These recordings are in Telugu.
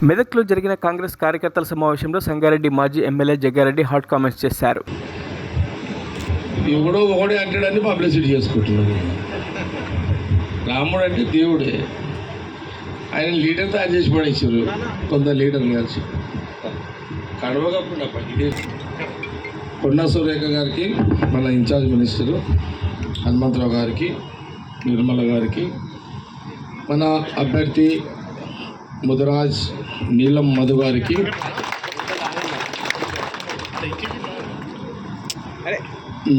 మెదక్లో జరిగిన కాంగ్రెస్ కార్యకర్తల సమావేశంలో సంగారెడ్డి మాజీ ఎమ్మెల్యే జగ్గారెడ్డి హాట్ కామెంట్స్ చేశారు. ఎవడో ఒకడే అంటాడని పబ్లిసిటీ చేసుకుంటున్నాడు. రాముడు అంటే దేవుడే. ఆయన లీడర్ తయారు చేసి పడేసారు కొంత లీడర్ కలిసి. కడవగప్పుడు కొండా సురేఖ గారికి, మన ఇన్ఛార్జ్ మినిస్టరు హనుమంతరావు గారికి, నిర్మల గారికి, మన అభ్యర్థి ముదిరాజ్ నీలం మధు గారికి,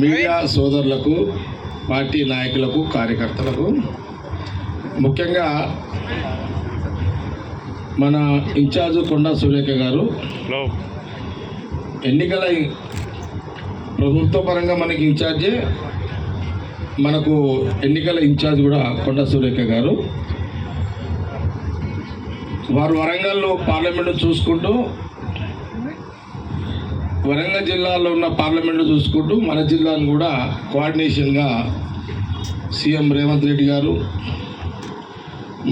మీడియా సోదరులకు, పార్టీ నాయకులకు, కార్యకర్తలకు, ముఖ్యంగా మన ఇన్ఛార్జ్ కొండా సురేఖ గారు ఎన్నికల ప్రభుత్వ పరంగా మనకి ఇన్ఛార్జే, మనకు ఎన్నికల ఇన్ఛార్జ్ కూడా కొండా సురేఖ గారు. వారు వరంగల్లో పార్లమెంటు చూసుకుంటూ, వరంగల్ జిల్లాలో ఉన్న పార్లమెంటు చూసుకుంటూ మన జిల్లాను కూడా కోఆర్డినేషన్గా సీఎం రేవంత్ రెడ్డి గారు,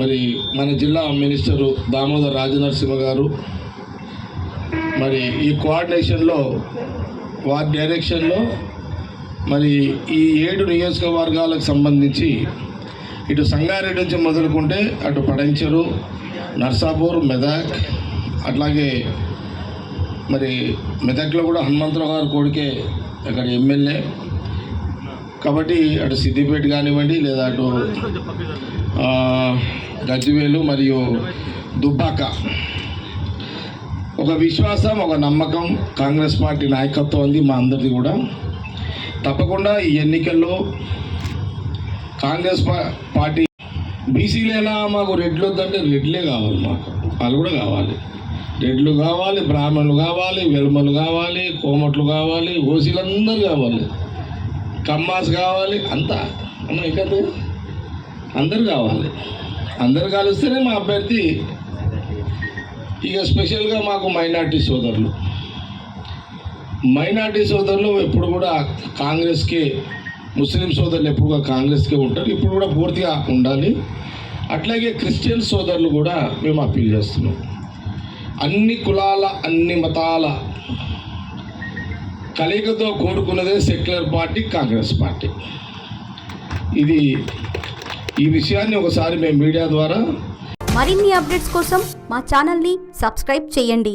మరి మన జిల్లా మినిస్టరు దామోదర్ రాజనరసింహ గారు, మరి ఈ కోఆర్డినేషన్లో వారి డైరెక్షన్లో మరి ఈ 7 నియోజకవర్గాలకు సంబంధించి ఇటు సంగారెడ్డి నుంచి మొదలుకుంటే అటు పడంచెరు, నర్సాపూర్, మెదక్, అట్లాగే మరి మెదక్లో కూడా హనుమంతరావు గారు కొడుకే అక్కడ ఎమ్మెల్యే కాబట్టి అటు సిద్దిపేట కానివ్వండి, లేదా అటు గజ్వేలు మరియు దుబ్బాక, ఒక విశ్వాసం, ఒక నమ్మకం కాంగ్రెస్ పార్టీ నాయకత్వం ఉంది మా అందరిది కూడా. తప్పకుండా ఈ ఎన్నికల్లో కాంగ్రెస్ పార్టీ బీసీలైనా మాకు రెడ్లు వద్దంటే రెడ్లే కావాలి, మాకు వాళ్ళు కూడా కావాలి. రెడ్లు కావాలి, బ్రాహ్మణులు కావాలి, వెలుమలు కావాలి, కోమట్లు కావాలి, ఓసీలందరూ కావాలి, కమ్మాస్ కావాలి, అంతా అమ్మ ఇక్కడ అందరు కావాలి. అందరు కలిస్తేనే మా అభ్యర్థి. ఇక స్పెషల్గా మాకు మైనార్టీ సోదరులు ఎప్పుడు కూడా కాంగ్రెస్కే, ముస్లిం సోదరులు ఎప్పుడు కూడా కాంగ్రెస్కే ఉంటారు, ఇప్పుడు కూడా పూర్తిగా ఉండాలి. అట్లాగే క్రిస్టియన్ సోదరులు కూడా మేము అప్పీల్ చేస్తున్నాం. అన్ని కులాల, అన్ని మతాల కలయికతో కూడుకున్నదే సెక్యులర్ పార్టీ కాంగ్రెస్ పార్టీ. ఈ విషయాన్ని ఒకసారి మేము మీడియా ద్వారా మరిన్ని అప్డేట్స్ కోసం మా ఛానల్ని సబ్స్క్రైబ్ చేయండి.